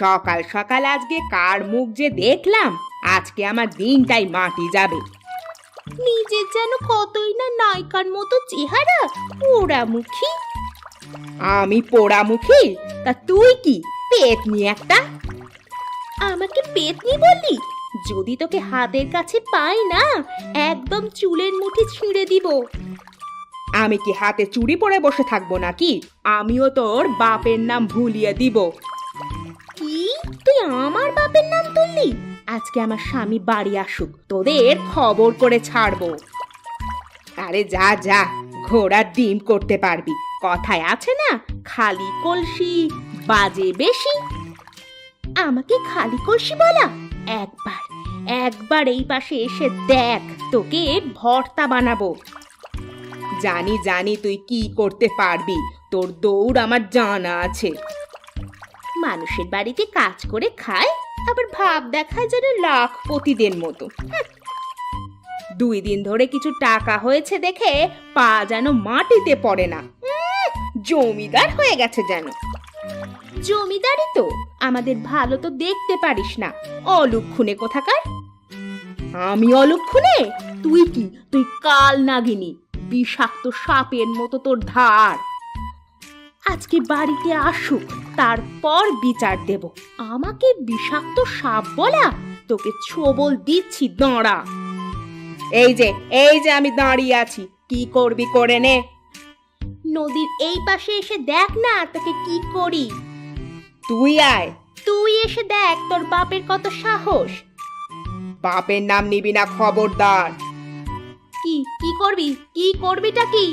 সকাল সকাল আজকে কার মুখ যে দেখলাম, আজকে আমার দিনটাই মাটি যাবে। নিজের যেন কতই না নায়িকার মতো চেহারা, পোড়ামুখী। আমি পোড়ামুখী? তা তুই কি পেতনি একটা? আমাকে পেতনি বললি? যদি তোকে হাতের কাছে পাই না, একদম চুলের মুঠি ছিঁড়ে দিব। আমি কি হাতে চুড়ি পরে বসে থাকবো নাকি? আমিও তোর বাপের নাম ভুলিয়ে দিব। কি, তুই আমার বাপের নাম তুললি? আজকে আমার স্বামী বাড়ি আসুক, তোদের খবর করে ছাড়বো। আরে যা যা, ঘোড়ার ডিম করতে পারবি। কথায় আছে না, খালি কলসি বাজে বেশি। আমাকে খালি কলসি বলা? একবার একবার এই পাশে এসে দেখ, তোকে ভর্তা বানাবো। জানি জানি তুই কি করতে পারবি, তোর দৌড় আমার জানা আছে। মানুষের বাড়িতে কাজ করে খায়, আবার ভাব দেখায় যেন লাখপতিদের মতো। 2 দিন ধরে কিছু টাকা হয়েছে দেখে পা যেন মাটিতে পড়ে না। জমিদার হয়ে গেছে যেন। জমিদারি তো, আমাদের ভালো তো দেখতে পারিস না, অলক্ষণে কোথাকার। আমি অলক্ষণে? তুই কি, তুই কাল নাগিনী, বিষাক্ত সাপের মতো তোর ধার। আজকে বাড়িতে আসুক, তারপর বিচার দেব। আমাকে বিষাক্ত সাপ বলা? তোকে ছোবল দিচ্ছি, দাঁড়া। এই যে আমি দাঁড়িয়ে আছি, কি করবি করে নে। নদীর এই পাশে এসে দেখ না তোকে কি করি। তুই আয়। তুই এসে দেখ তোর বাপের কত সাহস। বাপের নাম নিবি না, খবরদার। কি কি করবি? কি করবিটা কি?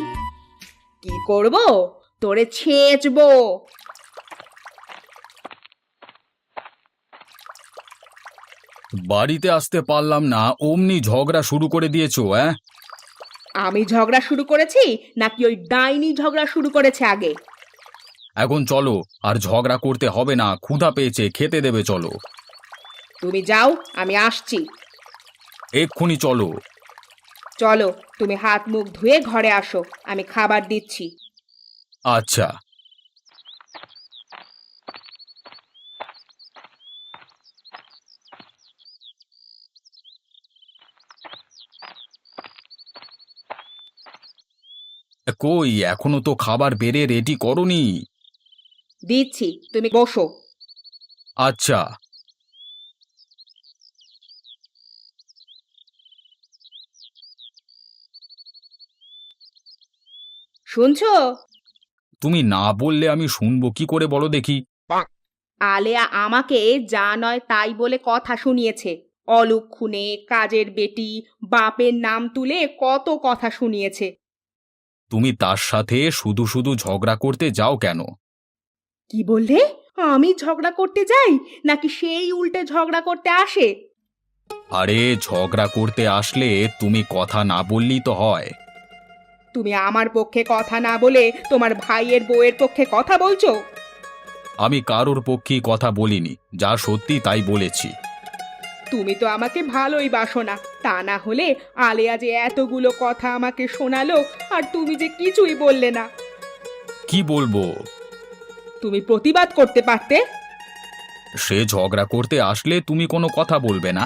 কি করব? তোরে ছেঁচবো। বাড়িতে আসতে পারলাম না, অমনি ঝগড়া শুরু করে দিয়েছো। আমি ঝগড়া শুরু করেছি নাকি ওই ডাইনি ঝগড়া শুরু করেছে আগে? এখন চলো, আর ঝগড়া করতে হবে না, ক্ষুধা পেয়েছে, খেতে দেবে, চলো। তুমি যাও, আমি আসছি। এক্ষুনি চলো। চলো, তুমি হাত মুখ ধুয়ে ঘরে আসো, আমি খাবার দিচ্ছি। আচ্ছা। কই, এখনো তো খাবার বেড়ে রেডি করনি। দিচ্ছি, তুমি বসো। আচ্ছা। শুনছো? তুমি না বললে আমি শুনবো কি করে, বলো দেখি। আলেয়া আমাকে যা নয় তাই বলে কথা শুনিয়েছে। অলক্ষণে, কাজের বেটি, বাপের নাম তুলে কত কথা শুনিয়েছে। তুমি তার সাথে শুধু শুধু ঝগড়া করতে যাও কেন? কি বললে? আমি ঝগড়া করতে যাই নাকি সেই উল্টে ঝগড়া করতে আসে? আরে ঝগড়া করতে আসলে তুমি কথা না বললেই তো হয়। তুমি আমার পক্ষে কথা না বলে তোমার ভাইয়ের বউয়ের পক্ষে কথা বলছো। আমি কারোর পক্ষেই কথা বলিনি, যা সত্যি তাই বলেছি। তুমি তো আমাকে ভালোই বাসো না, তা না হলে আলেয়া যে এতগুলো কথা আমাকে শোনালো, আর তুমি যে কিছুই বললে না। কি বলবো? তুমি প্রতিবাদ করতে পারতে। সে ঝগড়া করতে আসলে তুমি কোনো কথা বলবে না?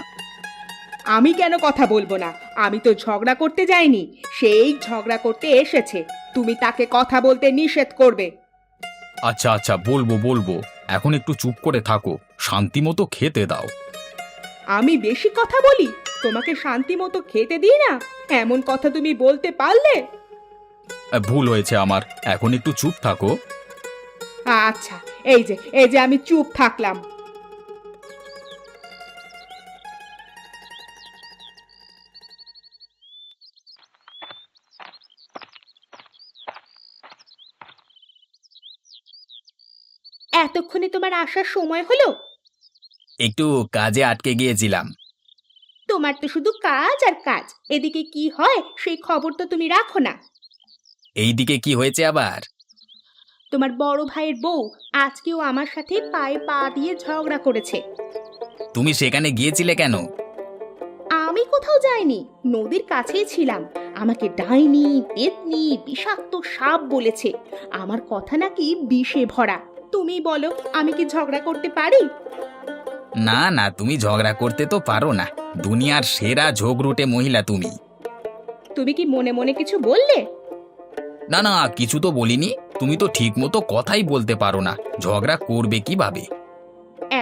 আমি কেন কথা বলবো না? আমি তো ঝগড়া করতে যাইনি, সেই ঝগড়া করতে এসেছে। তুমি তাকে কথা বলতে নিষেধ করবে। আচ্ছা আচ্ছা, বলবো বলবো, এখন একটু চুপ করে থাকো, শান্তি মতো খেতে দাও। আমি বেশি কথা বলি? তোমাকে শান্তি মতো খেতে দিই না, এমন কথা তুমি বলতে পারলে? ভুল হয়েছে আমার, এখন একটু চুপ থাকো। আচ্ছা, এই যে আমি চুপ থাকলাম। এতক্ষণে তোমার আসার সময় হলো? একটু কাজে আটকে গিয়েছিলাম। তোমার তো শুধু কাজ আর কাজ, এদিকে কি হয় সেই খবর তো তুমি রাখো না। এইদিকে কি হয়েছে আবার? তোমার বড় ভাইয়ের বউ আজকেও আমার সাথে পায়ে পা দিয়ে ঝগড়া করেছে। তুমি সেখানে গিয়েছিলে কেন? আমি কোথাও যাইনি, নদীর কাছেই ছিলাম। আমাকে ডাইনি, পেতনি, বিষাক্ত সাপ বলেছে। আমার কথা নাকি বিষে ভরা। তুমি বলো, আমি কি ঝগড়া করতে পারি? না না, তুমি ঝগড়া করতে তো পারো না। দুনিয়ার সেরা ঝগড়ুটে মহিলা তুমি। তুমি কি মনে মনে কিছু বললে? না না, কিছু তো বলিনি। তুমি তো ঠিক মতো কথাই বলতে পারো না, ঝগড়া করবে কিভাবে?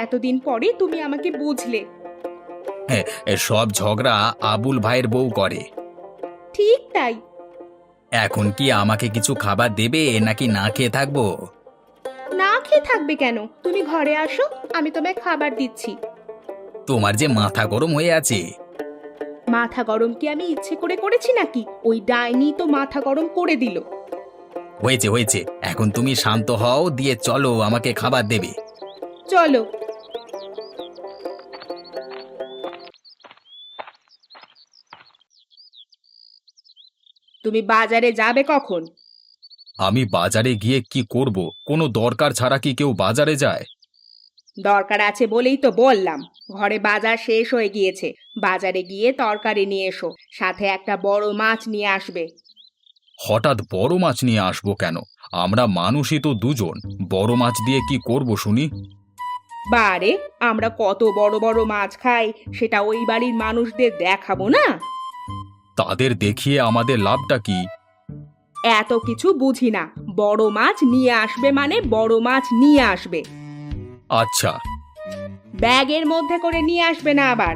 এতদিন পরে তুমি আমাকে বুঝলে। হ্যাঁ, সব ঝগড়া আবুল ভাইয়ের বউ করে। ঠিক তাই। এখন কি আমাকে কিছু খাবার দেবে নাকি না খেয়ে থাকবো? না খেয়ে থাকবে কেন? তুমি ঘরে আসো, আমি তোমায় খাবার দিচ্ছি। তোমার যে মাথা গরম হয়ে আছে। মাথা গরম কি আমি ইচ্ছে করে করেছি নাকি? ওই ডাইনি তো মাথা গরম করে দিল। হয়েছে হয়েছে, এখন তুমি শান্ত হও, দিয়ে চলো, আমাকে খাবার দেবে। চলো। তুমি বাজারে যাবে কখন? আমি বাজারে গিয়ে কি করব? কোনো দরকার ছাড়া কি কেউ বাজারে যায়? দরকার আছে বলেই তো বললাম। ঘরে বাজার শেষ হয়ে গিয়েছে। বাজারে গিয়ে তরকারি নিয়ে এসো, সাথে একটা বড় মাছ নিয়ে আসবে। হঠাৎ বড় মাছ নিয়ে আসবো কেন? আমরা মানুষই তো দুজন, বড় মাছ দিয়ে কি করব শুনি? বারে, আমরা কত বড় বড় মাছ খাই, সেটা ওই বাড়ির মানুষদের দেখাবো না? তাদের দেখিয়ে আমাদের লাভটা কি? এত কিছু বুঝি না। বড় মাছ নিয়ে আসবে মানে বড় মাছ নিয়ে আসবে। আচ্ছা। ব্যাগের মধ্যে করে নিয়ে আসবে না আবার।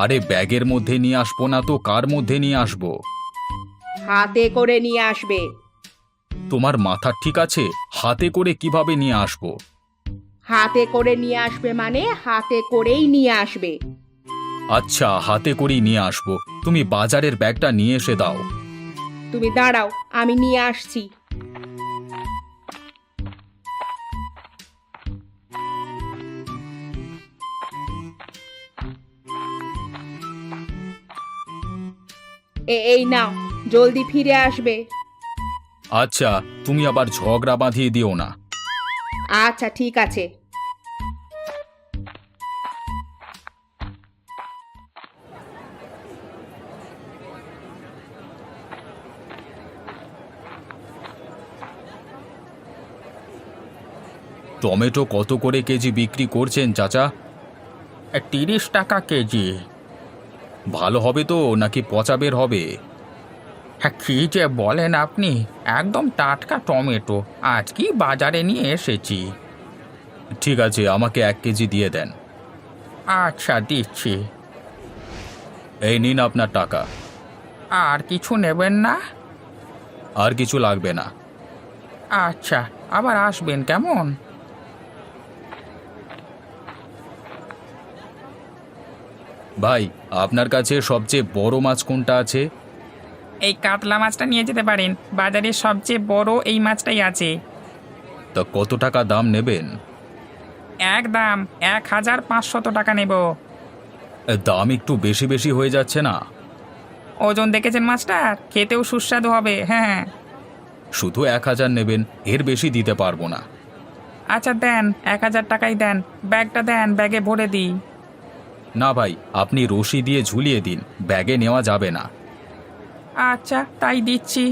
আরে ব্যাগের মধ্যে নিয়ে আসবো না তো কার মধ্যে নিয়ে আসবো? হাতে করে নিয়ে আসবে। তোমার মাথা ঠিক আছে? হাতে করে কিভাবে নিয়ে আসবো? হাতে করে নিয়ে আসবে মানে হাতে করেই নিয়ে আসবে। আচ্ছা, হাতে করেই নিয়ে আসবো। তুমি বাজারের ব্যাগটা নিয়ে এসে দাও। তুমি দাঁড়াও, আমি নিয়ে আসছি। এই নাও, জলদি ফিরে আসবে। আচ্ছা, তুমি আবার ঝগড়া বাঁধিয়ে দিও না। আচ্ছা ঠিক আছে। টমেটো কত করে কেজি বিক্রি করছেন চাচা? 30 টাকা কেজি। ভালো হবে তো নাকি পচা বের হবে? হ্যাঁ, কি যে বলেন আপনি! একদম টাটকা টমেটো, আজকেই বাজারে নিয়ে এসেছি। ঠিক আছে, আমাকে 1 কেজি দিয়ে দেন। আচ্ছা, দিচ্ছি। এই নিন আপনার টাকা। আর কিছু নেবেন না? আর কিছু লাগবে না। আচ্ছা, আবার আসবেন কেমন? ভাই, আপনার কাছে সবচেয়ে বড় মাছ কোনটা আছে? এই কাতলা মাছটা নিয়ে যেতে পারেন, বাজারে সবচেয়ে বড় এই মাছটাই আছে। তা কত টাকা দাম নেবেন? একদম 1500 টাকা নেব। দাম একটু বেশি বেশি হয়ে যাচ্ছে না? ওজন দেখেছেন মাছটার? খেতেও সুস্বাদু হবে। হ্যাঁ। শুধু 1000 নেবেন, এর বেশি দিতে পারবো না। আচ্ছা দেন, 1000 টাকাই দেন। ব্যাগটা দেন, ব্যাগে ভরে দিই। না ভাই, আপনি রশি দিয়ে ঝুলিয়ে দিন, ব্যাগে নেওয়া যাবে না। আচ্ছা, তাই দিচ্ছি।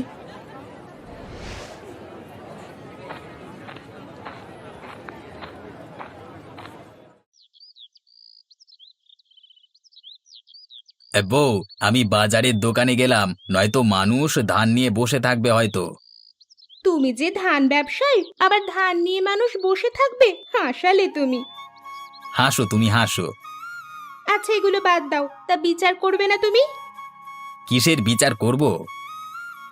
বউ, আমি বাজারের দোকানে গেলাম, নয়তো মানুষ ধান নিয়ে বসে থাকবে হয়তো। তুমি যে ধান ব্যবসায়ী, আবার ধান নিয়ে মানুষ বসে থাকবে? হাসালে তুমি। হাসো, তুমি হাসো। আচ্ছা এগুলো বাদ দাও, তা বিচার করবে না তুমি? কিসের বিচার করব?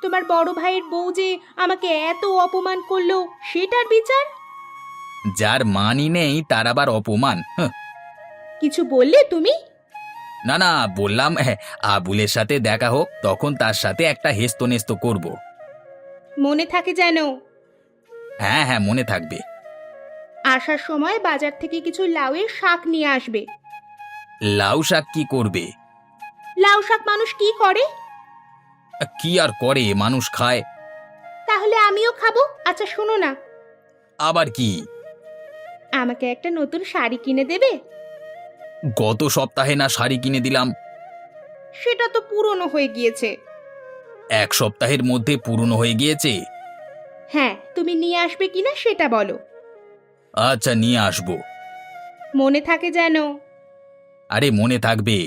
তোমার বড় ভাইয়ের বউ যে আমাকে এত অপমান করলো, সেটার বিচার। যার মানই নেই তার আবার অপমান? হাহ। কিছু বললে তুমি? না না, বললাম আবুলের সাথে দেখা হোক, তখন তার সাথে একটা হেস্তনেস্ত করব। মনে থাকে যেন। হ্যাঁ হ্যাঁ, মনে থাকবে। আসার সময় বাজার থেকে কিছু লাউয়ের শাক নিয়ে আসবে। লাউ শাক কি করবে? লাউ শাক মানুষ কি করে? কি আর করে, মানুষ খায়। তাহলে আমিও খাবো। আচ্ছা শোনো না, আবার কি? আমাকে একটা নতুন শাড়ি কিনে দেবে? গত সপ্তাহে না শাড়ি কিনে দিলাম? সেটা তো পুরনো হয়ে গিয়েছে। এক সপ্তাহের মধ্যে পূর্ণ হয়ে গিয়েছে। হ্যাঁ, তুমি নিয়ে আসবে কিনা সেটা বলো। আচ্ছা, নিয়ে আসবো। মনে থাকে যেন। আরে মনে থাকবে।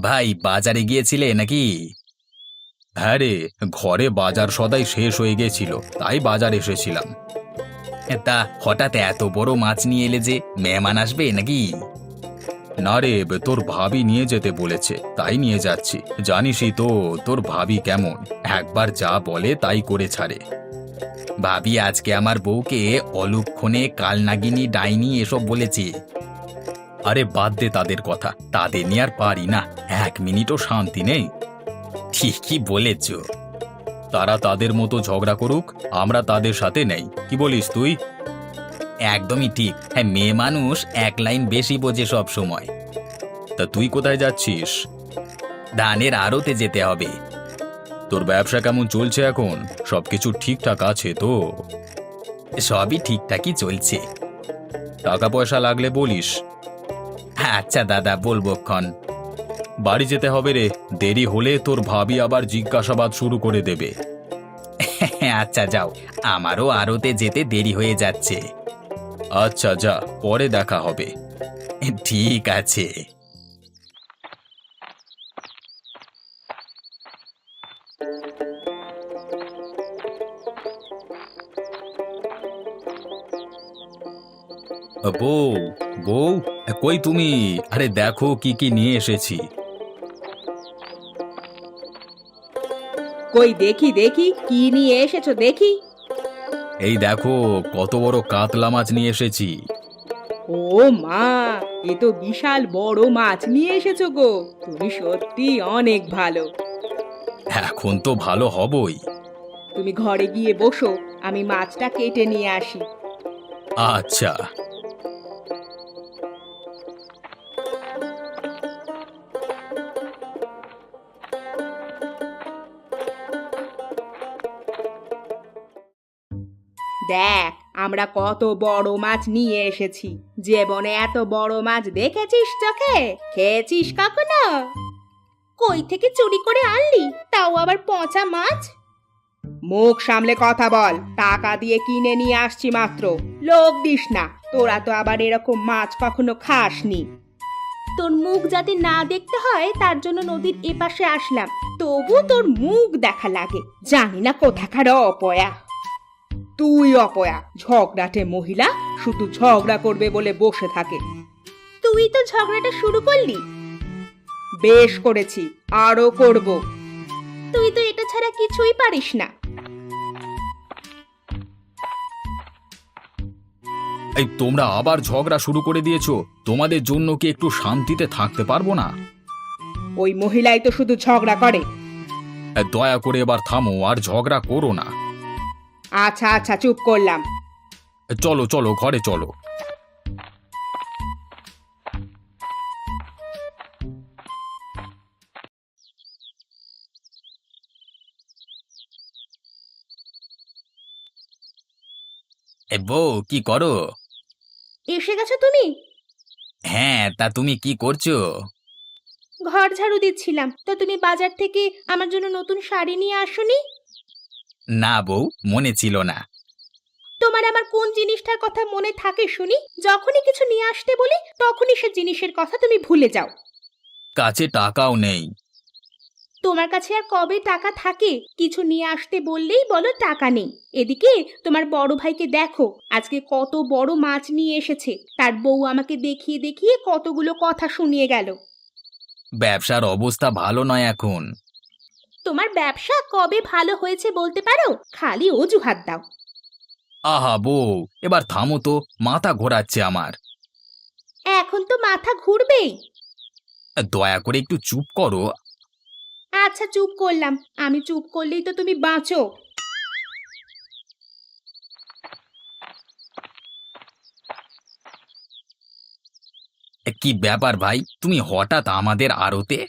ভাই, বাজারে গিয়েছিলে নাকি? হ্যাঁ রে, ঘরে বাজার সদাই শেষ হয়ে গেছিল, তাই বাজার এসেছিলাম। তা হঠাৎ এত বড় মাছ নিয়ে এলে যে, মেহমান আসবে নাকি? না রে, তোর ভাবি নিয়ে যেতে বলেছে, তাই নিয়ে যাচ্ছি। জানিসই তো তোর ভাবি কেমন, একবার যা বলে তাই করে ছাড়ে। ভাবি আজকে আমার বউকে অলুক্ষণে কালনাগিনী ডাইনি এসব বলেছে। আরে বাদ দে তাদের কথা, তাদের নিয়ে আর পারি না, এক মিনিটও শান্তি নেই। ঠিকই বলেছ। তারা তাদের মতো ঝগড়া করুক, আমরা তাদের সাথে নেই, কি বলিস তুই? একদমই ঠিক। হ্যাঁ, মেয়ে মানুষ এক লাইন বেশি বোঝে সব সময়। তা তুই কোথায় যাচ্ছিস? ধানের আড়তে যেতে হবে। তোর ব্যবসা কেমন চলছে এখন? সবকিছু ঠিকঠাক আছে তো? সবই ঠিকঠাকই চলছে। টাকা পয়সা লাগলে বলিস। আচ্ছা দাদা, বলবো ক্ষণ। বাড়ি যেতে হবে রে, দেরি হলে তোর ভাবি আবার জিজ্ঞাসাবাদ শুরু করে দেবে। আচ্ছা যাও, আমারও আড়তে যেতে দেরি হয়ে যাচ্ছে। আচ্ছা যা, পরে দেখা হবে। ঠিক আছে। বউ, বউ, কই তুমি? আরে দেখো কি কি নিয়ে এসেছি। কই দেখি দেখি, কি নিয়ে এসেছো দেখি। এই দেখো কত বড় কাতলা মাছ নিয়ে এসেছি। ও মা, এ তো বিশাল বড় মাছ নিয়ে এসেছো গো, তুমি সত্যি অনেক ভালো। এখন তো ভালো হবই। তুমি ঘরে গিয়ে বসো, আমি মাছটা কেটে নিয়ে আসি। আচ্ছা। দেখ, আমরা কত বড় মাছ নিয়ে এসেছি। জীবনে এত বড় মাছ দেখেছিস চোখে? খেয়েছিস কখনো? কই থেকে চুরি করে আনলি, তাও আবার পচা মাছ? মুখ সামলে কথা বল, টাকা দিয়ে কিনে নিয়ে আসছি মাত্র, লোভ দিস না। তোরা তো আবার এরকম মাছ কখনো খাসনি। তোর মুখ যাতে না দেখতে হয় তার জন্য নদীর এপাশে আসলাম, তবু তোর মুখ দেখা লাগে। জানি না কোথাকার অপয়া। তুই অপয়া, ঝগড়াটে মহিলা, শুধু ঝগড়া করবে বলে বসে থাকে। তুই তো ঝগড়াটা শুরু করলি। বেশ করেছি, আরো করব। তুই তো এটা ছাড়া কিছুই পারিস না। এই তোমরা আবার ঝগড়া শুরু করে দিয়েছো, তোমাদের জন্য কি একটু শান্তিতে থাকতে পারবো না? ওই মহিলাই তো শুধু ঝগড়া করে। দয়া করে এবার থামো, আর ঝগড়া করো না। আচ্ছা আচ্ছা, চুপ করলাম। চলো চলো, ঘরে চলো। বউ, কি করো? এসে গেছো তুমি? হ্যাঁ, তা তুমি কি করছো? ঘর ঝাড়ু দিচ্ছিলাম। তো তুমি বাজার থেকে আমার জন্য নতুন শাড়ি নিয়ে আসোনি? না বউ, মনে ছিল না। তোমার আমার কোন জিনিসটার কথা মনে থাকে শুনি? যখনই কিছু নিয়ে আসতে বলি তখনই সে জিনিসের কথা তুমি ভুলে যাও। কাছে টাকাও নেই। তোমার কাছে আর কবে টাকা থাকে? কিছু নিয়ে আসতে বললেই বলো টাকা নেই। এদিকে তোমার বড় ভাইকে দেখো, আজকে কত বড় মাছ নিয়ে এসেছে। তার বউ আমাকে দেখিয়ে দেখিয়ে কতগুলো কথা শুনিয়ে গেল। ব্যবসার অবস্থা ভালো নয় এখন। তোমার ব্যবসা কবে ভালো হয়েছে বলতে পারো? খালি অজুহাত দাও। আহা বউ, এবার থামো তো, মাথা ঘোরাচ্ছে আমার। এখন তো মাথা ঘুরবেই। দয়া করে একটু চুপ করো। আচ্ছা চুপ করলাম। আমি চুপ করলেই তো তুমি বাঁচো। কি ব্যাপার ভাই, তুমি হঠাৎ আমাদের আড়তে?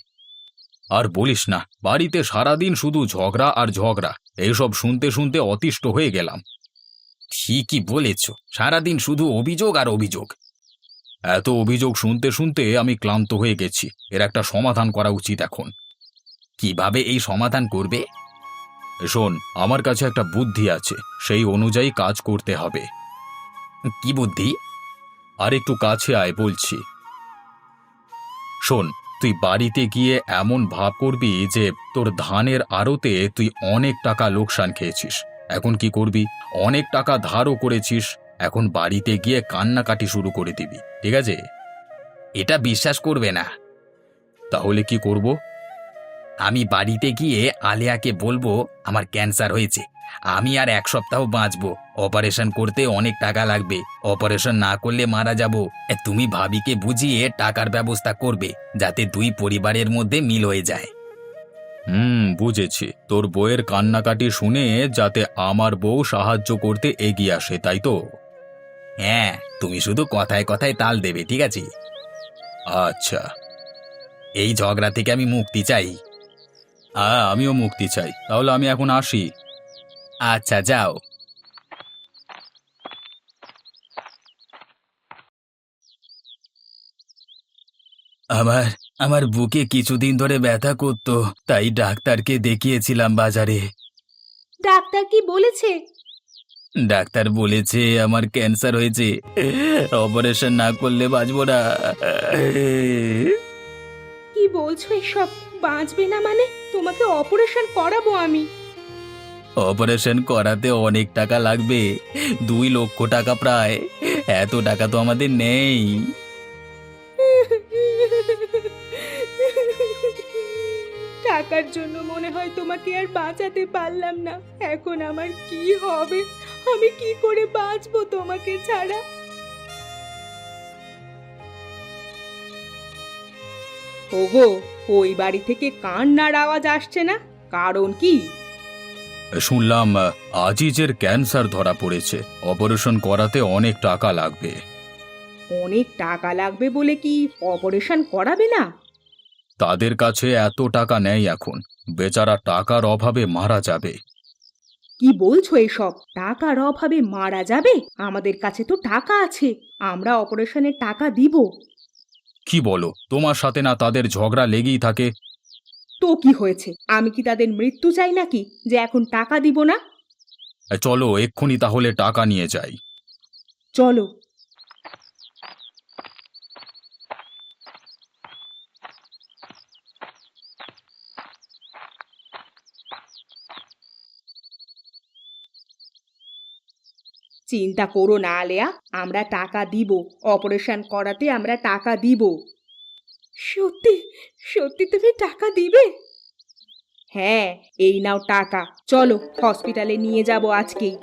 আর বলিস না, বাড়িতে সারাদিন শুধু ঝগড়া আর ঝগড়া, এইসব শুনতে শুনতে অতিষ্ঠ হয়ে গেলাম। ঠিকই বলেছ, সারাদিন শুধু অভিযোগ আর অভিযোগ। এত অভিযোগ শুনতে শুনতে আমি ক্লান্ত হয়ে গেছি। এর একটা সমাধান করা উচিত এখন। কিভাবে এই সমাধান করবে? শোন, আমার কাছে একটা বুদ্ধি আছে, সেই অনুযায়ী কাজ করতে হবে। কি বুদ্ধি? আর একটু কাছে আয় বলছি। শোন, তুই বাড়িতে গিয়ে এমন ভাব করবি যে তোর ধানের আড়তে তুই অনেক টাকা লোকসান খেয়েছিস। এখন কি করবি? অনেক টাকা ধারও করেছিস। এখন বাড়িতে গিয়ে কান্নাকাটি শুরু করে দিবি, ঠিক আছে? এটা বিশ্বাস করবে না। তাহলে কি করব? আমি বাড়িতে গিয়ে আলেয়াকে বলবো আমার ক্যান্সার হয়েছে, আমি আর 1 সপ্তাহ বাঁচবো, অপারেশন করতে অনেক টাকা লাগবে, অপারেশন না করলে মারা যাব। তুমি ভাবিকে বুঝিয়ে টাকার ব্যবস্থা করবে, যাতে দুই পরিবারের মধ্যে মিল হয়ে যায়। বুঝেছি। তোর বউয়ের কান্নাকাটি শুনে যাতে আমার বউ সাহায্য করতে এগিয়ে আসে, তাই তো? হ্যাঁ, তুমি শুধু কথায় কথায় তাল দেবে, ঠিক আছে? আচ্ছা। এই ঝগড়া থেকে আমি মুক্তি চাই। আমিও মুক্তি চাই। তাহলে আমি এখন আসি। আচ্ছা, যাও। আমার আমার বুকে কিছুদিন ধরে ব্যথা করতো, তাই ডাক্তারকে দেখিয়েছিলাম বাজারে। ডাক্তার কি বলেছে? ডাক্তার বলেছে আমার ক্যান্সার হয়েছে, অপারেশন না করলে বাঁচবো না। কি বলছো এসব? বাঁচবে না মানে? তোমাকে অপারেশন করাবো আমি। অপারেশন করাতে অনেক টাকা লাগবে, 2 লক্ষ টাকা প্রায়। এত টাকা তো আমাদের নেই। টাকার জন্য মনে হয় তোমাকে আর বাঁচাতে পারলাম না। এখন আমার কি হবে? আমি কি করে বাঁচবো তোমাকে ছাড়া? ওগো, ওই বাড়ি থেকে কান্নার আওয়াজ আসছে না, কারণ কি? শুনলাম আজিজের ক্যান্সার ধরা পড়েছে, অপারেশন করাতে অনেক টাকা লাগবে। অনেক টাকা লাগবে বলে কি অপারেশন করাবে না? তাদের কাছে এত টাকা নেই এখন, বেচারা টাকার অভাবে মারা যাবে। কি বলছো এসব? টাকার অভাবে মারা যাবে? আমাদের কাছে তো টাকা আছে, আমরা অপারেশনের টাকা দিব। কি বলো? তোমার সাথে না তাদের ঝগড়া লেগেই থাকে? তো কি হয়েছে? আমি কি তাদের মৃত্যু চাই নাকি যে এখন টাকা দিব না? চলো এক্ষুনি তাহলে টাকা নিয়ে যাই। চলো। চিন্তা করো না আলেয়া, আমরা টাকা দিব, অপারেশন করাতে আমরা টাকা দিব। সত্যি? সত্যি তুমি টাকা দিবে? হ্যাঁ, এই নাও টাকা, চলো হসপিটালে নিয়ে যাব আজকেই।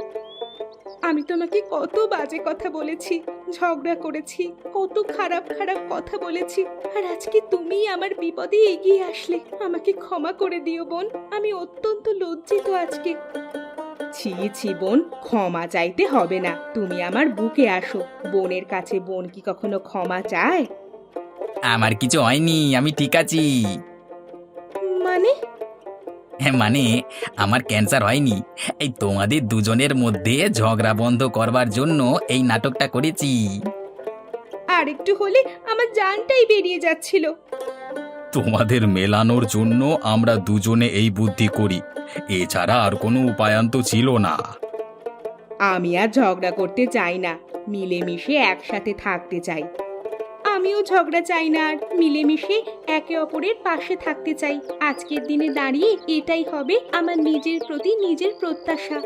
আমি তোমাকে কত বাজে কথা বলেছি, ঝগড়া করেছি, কত খারাপ খারাপ কথা বলেছি, আর আজকে তুমিই আমার বিপদে এগিয়ে আসলে। আমাকে ক্ষমা করে দিও বোন, আমি অত্যন্ত লজ্জিত আজকে। ছি ছি বোন, ক্ষমা চাইতে হবে না, তুমি আমার বুকে আসো। বোনের কাছে বোন কি কখনো ক্ষমা চায়? আমার কিছু হয়নি, আমি ঠিক আছি। মানে? মানে আমার ক্যান্সার হয়নি, এই তোমাদের দুজনের মধ্যে ঝগড়া বন্ধ করবার জন্য এই নাটকটা করেছি। আর একটু হলে আমার জানটাই বেরিয়ে যাচ্ছিল। তোমাদের মেলানোর জন্য আমরা দুজনে এই বুদ্ধি করি, এছাড়া আর কোনো উপায়ান্ত ছিল না। আমি আর ঝগড়া করতে চাই না, মিলেমিশে একসাথে থাকতে চাই। আমিও ঝগড়া চাই না, আর মিলেমিশে একে অপরের পাশে থাকতে চাই। আজকের দিনে দাঁড়িয়ে এটাই হবে আমার নিজের প্রতি নিজের প্রত্যাশা।